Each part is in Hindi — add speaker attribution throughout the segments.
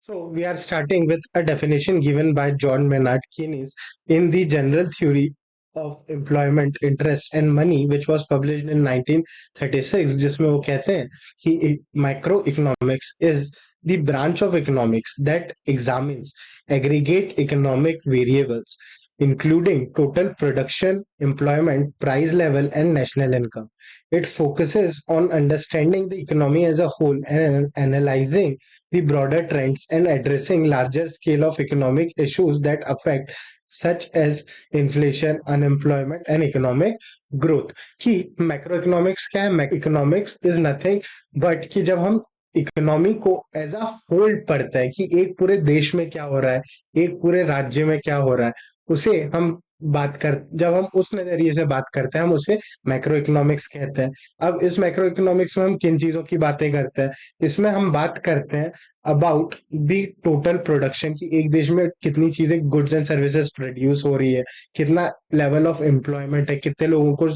Speaker 1: So we are starting with a definition given by John Maynard Keynes in the General Theory of Employment, Interest and Money, which was published in 1936, जिसमें वो कहते हैं कि microeconomics is the branch of economics that examines aggregate economic variables, including total production, employment, price level, and national income. It focuses on understanding the economy as a whole and analyzing the broader trends and addressing larger scale of economic issues that affect such as inflation, unemployment and economic growth. कि मैक्रोइकोनॉमिक्स क्या है? मैक्रोइकोनॉमिक्स इज नथिंग बट कि जब हम इकोनॉमी को एज अ होल पढ़ते हैं कि एक पूरे देश में क्या हो रहा है, एक पूरे राज्य में क्या हो रहा है, उसे हम बात कर जब हम उस नजरिए से बात करते हैं हम उसे मैक्रो इकोनॉमिक्स कहते हैं। अब इस मैक्रो इकोनॉमिक्स में हम किन चीजों की बातें करते हैं? इसमें हम बात करते हैं अबाउट द टोटल प्रोडक्शन की एक देश में कितनी चीजें गुड्स एंड सर्विसेज प्रोड्यूस हो रही है, कितना लेवल ऑफ एम्प्लॉयमेंट है, कितने लोगों को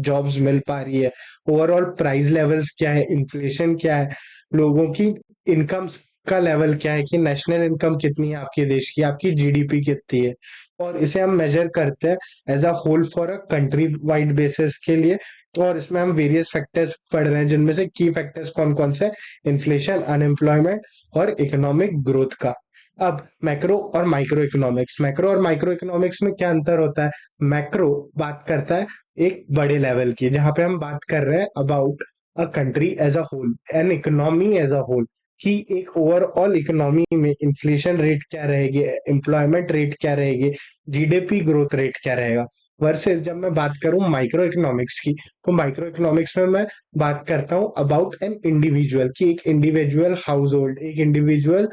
Speaker 1: जॉब्स मिल पा रही है, ओवरऑल प्राइस लेवल्स क्या है, इन्फ्लेशन क्या है, लोगों की इनकम्स का लेवल क्या है कि नेशनल इनकम कितनी है आपके देश की, आपकी जीडीपी कितनी है, और इसे हम मेजर करते हैं as a whole for a country wide basis के लिए। और इसमें हम वेरियस फैक्टर्स पढ़ रहे हैं जिनमें से की फैक्टर्स कौन कौन से? इन्फ्लेशन, अनएम्प्लॉयमेंट और इकोनॉमिक ग्रोथ का। अब मैक्रो और माइक्रो इकोनॉमिक्स, मैक्रो और माइक्रो इकोनॉमिक्स में क्या अंतर होता है? मैक्रो बात करता है एक बड़े लेवल की, जहां पे हम बात कर रहे हैं about a country as a whole, an economy as a whole, कि एक ओवरऑल इकोनॉमी में इन्फ्लेशन रेट क्या रहेगी, एम्प्लॉयमेंट रेट क्या रहेगी, जीडीपी ग्रोथ रेट क्या रहेगा। वर्सेस जब मैं बात करूं माइक्रो इकोनॉमिक्स की, तो माइक्रो इकोनॉमिक्स में मैं बात करता हूं अबाउट एन इंडिविजुअल, कि एक इंडिविजुअल हाउस होल्ड, एक इंडिविजुअल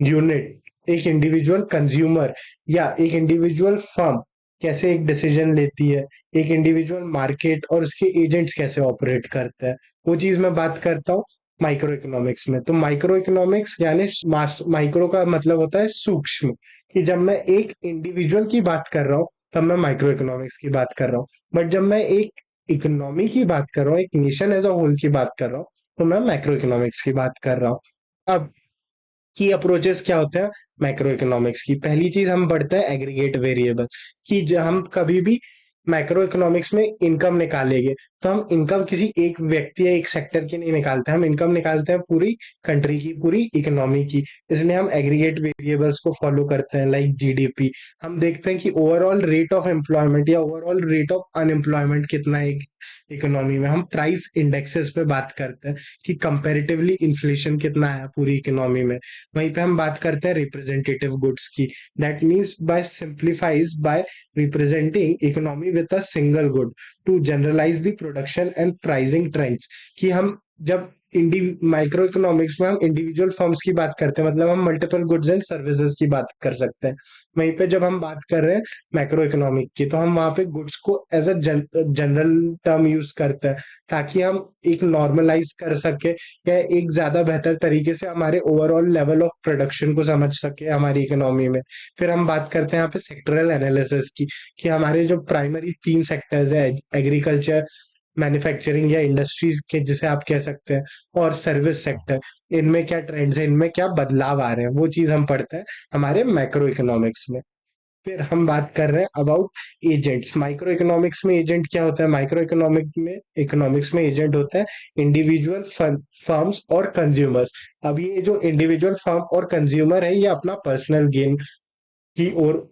Speaker 1: यूनिट, एक इंडिविजुअल कंज्यूमर या एक इंडिविजुअल फर्म कैसे एक डिसीजन लेती है, एक इंडिविजुअल मार्केट और उसके एजेंट्स कैसे ऑपरेट करते हैं, वो चीज मैं बात करता हूँ माइक्रो इकोनॉमिक्स में। तो माइक्रो इकोनॉमिक्स यानी माइक्रो का मतलब होता है सूक्ष्म, कि जब मैं एक इंडिविजुअल की बात कर रहा हूँ तब मैं माइक्रो इकोनॉमिक्स की बात कर रहा हूँ, बट जब मैं एक इकोनॉमी की बात कर रहा हूँ, एक नेशन एज अ होल की बात कर रहा हूँ, तो मैं मैक्रो इकोनॉमिक्स की बात कर रहा हूँ। अब की अप्रोचेस क्या होते हैं मैक्रो इकोनॉमिक्स की? पहली चीज हम पढ़ते हैं एग्रीगेट वेरिएबल, कि जब हम कभी भी मैक्रो इकोनॉमिक्स में इनकम निकालेंगे तो हम इनकम किसी एक व्यक्ति या एक सेक्टर की नहीं निकालते, हम इनकम निकालते हैं पूरी कंट्री की, पूरी इकोनॉमी की। इसलिए हम एग्रीगेट वेरिएबल्स को फॉलो करते हैं, लाइक जीडीपी। हम देखते हैं कि ओवरऑल रेट ऑफ एम्प्लॉयमेंट या ओवरऑल रेट ऑफ अनएम्प्लॉयमेंट कितना है एक इकोनॉमी में। हम प्राइस इंडेक्सेस पे बात करते हैं कि कंपैरेटिवली इन्फ्लेशन कितना है पूरी इकोनॉमी में। वहीं पे हम बात करते हैं रिप्रेजेंटेटिव गुड्स की, that means by simplifies by representing economy with a single good to generalise the production and pricing trends. कि हम जब इंडी माइक्रो इकोनॉमिक्स में हम इंडिविजुअल फर्म्स की बात करते हैं, मतलब हम मल्टीपल गुड्स एंड सर्विसेज की बात कर सकते हैं। वहीं पे जब हम बात कर रहे हैं मैक्रो इकोनॉमिक की, तो हम वहां पे गुड्स को as a general term use करते हैं, ताकि हम एक नॉर्मलाइज कर सके या एक ज्यादा बेहतर तरीके से हमारे ओवरऑल लेवल ऑफ प्रोडक्शन को समझ सके हमारी इकोनॉमी में। फिर हम बात करते हैं यहाँ पे सेक्टरल एनालिसिस की, कि हमारे जो प्राइमरी तीन सेक्टर्स है, एग्रीकल्चर, मैन्युफैक्चरिंग या इंडस्ट्रीज के जिसे आप कह सकते हैं, और सर्विस सेक्टर, इनमें क्या ट्रेंड्स है, इनमें क्या बदलाव आ रहे हैं, वो चीज हम पढ़ते हैं हमारे मैक्रो इकोनॉमिक्स में। फिर हम बात कर रहे हैं अबाउट एजेंट्स। माइक्रो इकोनॉमिक्स में एजेंट क्या होता है? माइक्रो इकोनॉमिक्स में एजेंट होता है इंडिविजुअल फर्म्स और कंज्यूमर्स। अब ये जो इंडिविजुअल फर्म और कंज्यूमर है, ये अपना पर्सनल गेन की ओर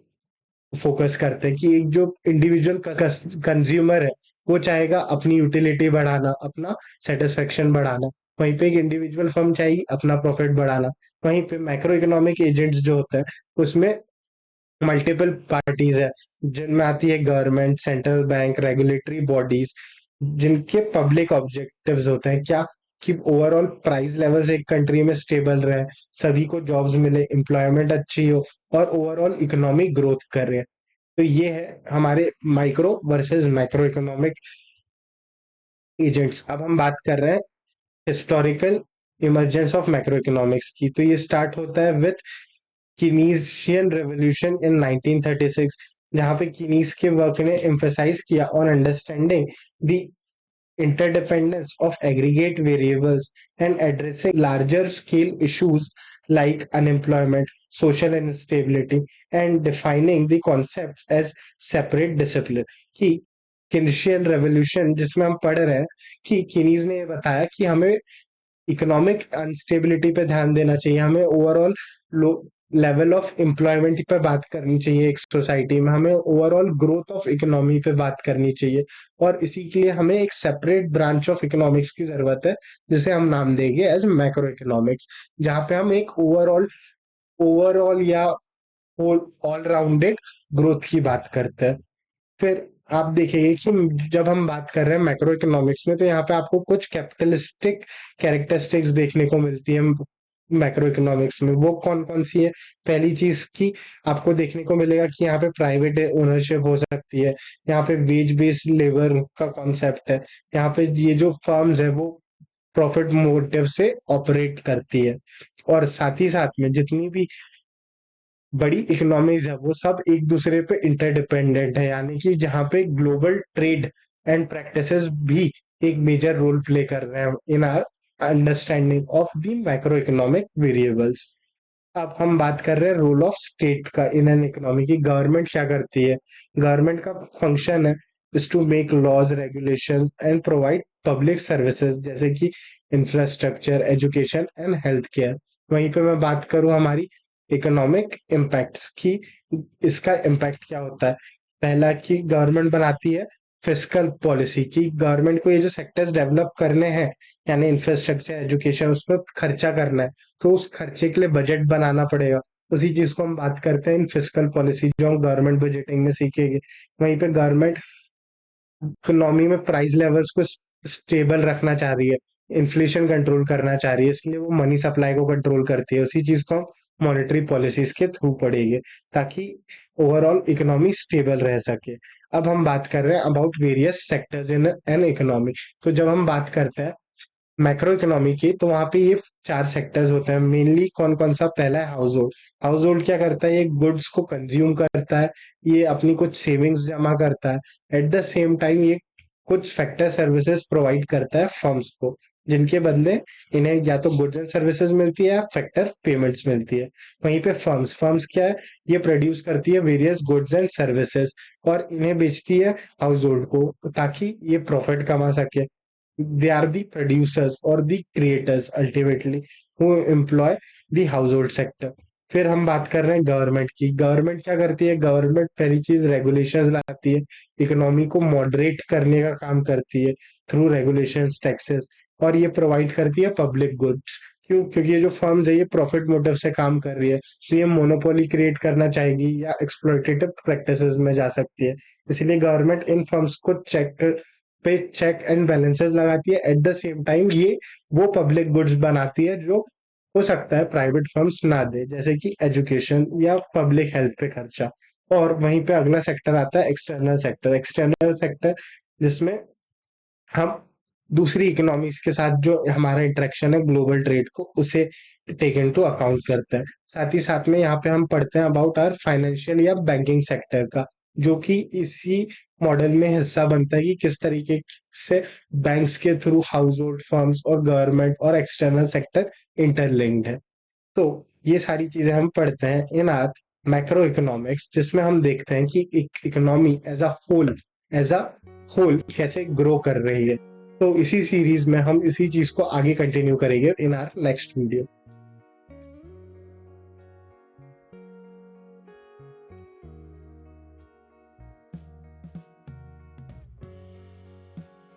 Speaker 1: फोकस करते हैं, कि एक जो इंडिविजुअल कंज्यूमर है वो चाहेगा अपनी यूटिलिटी बढ़ाना, अपना सेटिस्फेक्शन बढ़ाना। वहीं पे एक इंडिविजुअल फर्म चाहेगी अपना प्रॉफिट बढ़ाना। वहीं पे मैक्रो इकोनॉमिक एजेंट्स जो होता है उसमें मल्टीपल पार्टीज है, जिनमें आती है government, central bank, regulatory bodies, जिनके पब्लिक ऑब्जेक्टिव्स होते हैं क्या? कि ओवरऑल प्राइस लेवल्स एक कंट्री में स्टेबल रहे, सभी को जॉब्स मिले, एम्प्लॉयमेंट अच्छी हो और ओवरऑल इकोनॉमिक ग्रोथ कर रहे हैं। तो ये है हमारे micro versus macro economic agents. अब हम बात कर रहे हैं historical emergence of macro economics की। तो ये स्टार्ट होता है विथ कीनीशियन रेवोल्यूशन इन 1936, जहां पे कीनीस के वर्क ने एम्फेसाइज किया on understanding the interdependence of aggregate variables and addressing larger scale issues like unemployment, social instability, and defining the concepts as separate discipline. कि किन्शियन रेवोल्यूशन जिसमें हम पढ़ रहे हैं कि किनीज ने ये बताया कि हमें इकोनॉमिक अनस्टेबिलिटी पे ध्यान देना चाहिए, हमें overall low level of employment पे बात करनी चाहिए एक सोसाइटी में, हमें ओवरऑल ग्रोथ ऑफ इकोनॉमी पे बात करनी चाहिए, और इसी के लिए हमें एक सेपरेट ब्रांच ऑफ इकोनॉमिक्स की जरूरत है जिसे हम नाम देंगे एज मैक्रो इकोनॉमिक्स, जहाँ पे हम एक ओवरऑल ओवरऑल या होल ऑल राउंडेड ग्रोथ की बात करते हैं। फिर आप देखिए कि जब हम बात कर रहे हैं मैक्रो इकोनॉमिक्स में, तो यहाँ पे आपको कुछ कैपिटलिस्टिक कैरेक्टरिस्टिक्स देखने को मिलती है मैक्रो इकोनॉमिक्स में। वो कौन कौन सी है? पहली चीज की आपको देखने को मिलेगा कि यहाँ पे प्राइवेट ओनरशिप हो सकती है, यहाँ पे वेज बेस्ड लेबर का कॉन्सेप्ट है, यहाँ पे ये जो फर्म्स है वो प्रॉफिट मोटिव से ऑपरेट करती है, और साथ ही साथ में जितनी भी बड़ी इकोनॉमीज है वो सब एक दूसरे पे इंटरडिपेंडेंट है, यानी कि जहाँ पे ग्लोबल ट्रेड एंड प्रैक्टिसेस भी एक मेजर रोल प्ले कर रहे हैं इन are understanding of the macro economic variables. अब हम बात कर रहे हैं रोल ऑफ स्टेट का इन एन इकोनॉमी की। गवर्नमेंट क्या करती है? गवर्नमेंट का फंक्शन है is to make laws, regulations and provide public services, जैसे कि infrastructure, education and health care. वहीं पे मैं बात करूं हमारी इकोनॉमिक इम्पैक्ट्स की, इसका इम्पैक्ट क्या होता है? पहला कि गवर्नमेंट बनाती है फिस्कल पॉलिसी की, गवर्नमेंट को ये जो सेक्टर्स डेवलप करने हैं यानी इंफ्रास्ट्रक्चर, एजुकेशन, उसमें खर्चा करना है, तो उस खर्चे के लिए बजट बनाना पड़ेगा। उसी चीज को हम बात करते हैं इन फिस्कल पॉलिसी, जो हम गवर्नमेंट बजटिंग में सीखेंगे। वहीं पे गवर्नमेंट इकोनॉमी में प्राइस लेवल्स को स्टेबल रखना चाह रही है, इन्फ्लेशन कंट्रोल करना चाह रही है, इसलिए वो मनी सप्लाई को कंट्रोल करती है। उसी चीज को हम मॉनेटरी पॉलिसीज के थ्रू पढ़ेंगे ताकि ओवरऑल इकोनॉमी स्टेबल रह सके। अब हम बात कर रहे हैं about various sectors in an economy. तो जब हम बात करते हैं मैक्रो इकोनॉमी की, तो वहां पे ये चार सेक्टर्स होते हैं मेनली। कौन कौन सा? पहला है हाउस होल्ड। हाउस होल्ड क्या करता है? ये गुड्स को कंज्यूम करता है, ये अपनी कुछ सेविंग्स जमा करता है, एट द सेम टाइम ये कुछ फैक्टर सर्विसेज प्रोवाइड करता है फर्म्स को, जिनके बदले इन्हें या तो गुड्स एंड सर्विसेज मिलती है या फैक्टर पेमेंट्स मिलती है। वहीं पे फर्म्स फर्म्स क्या है? ये प्रोड्यूस करती है वेरियस गुड्स एंड सर्विसेज और इन्हें बेचती है हाउस होल्ड को, ताकि ये प्रॉफिट कमा सके। they are the producers or the creators ultimately who employ the household sector। फिर हम बात कर रहे हैं गवर्नमेंट की। गवर्नमेंट क्या करती है? गवर्नमेंट पहली चीज रेगुलेशंस लाती है, इकोनॉमी को मॉडरेट करने का काम करती है थ्रू रेगुलेशंस, टैक्सेस, और ये प्रोवाइड करती है पब्लिक गुड्स। क्यों? क्योंकि ये जो फर्म्स है ये प्रॉफिट मोटिव से काम कर रही है, तो ये मोनोपोली क्रिएट करना चाहेगी या एक्सप्लॉयटेटिव प्रैक्टिसेस में जा सकती है। इसलिए गवर्नमेंट इन फर्म्स को चेक एंड बैलेंसेस लगाती है, एट द सेम टाइम ये वो पब्लिक गुड्स बनाती है जो हो सकता है प्राइवेट फर्म्स ना दे, जैसे कि एजुकेशन या पब्लिक हेल्थ पे खर्चा। और वहीं पे अगला सेक्टर आता है एक्सटर्नल सेक्टर। एक्सटर्नल सेक्टर जिसमें हम दूसरी इकोनॉमीज के साथ जो हमारा इंटरेक्शन है ग्लोबल ट्रेड को, उसे टेक इनटू अकाउंट करते हैं। साथ ही साथ में यहाँ पे हम पढ़ते हैं अबाउट आवर फाइनेंशियल या बैंकिंग सेक्टर का, जो कि इसी मॉडल में हिस्सा बनता है कि किस तरीके से बैंक्स के थ्रू हाउस होल्ड फर्म्स और गवर्नमेंट और एक्सटर्नल सेक्टर इंटरलिंक्ड है। तो ये सारी चीजें हम पढ़ते हैं इन आर मैक्रो इकोनॉमिक्स, जिसमें हम देखते हैं कि एक इकोनॉमी एज अ होल कैसे ग्रो कर रही है। तो इसी सीरीज में हम इसी चीज को आगे कंटिन्यू करेंगे इन आर नेक्स्ट वीडियो।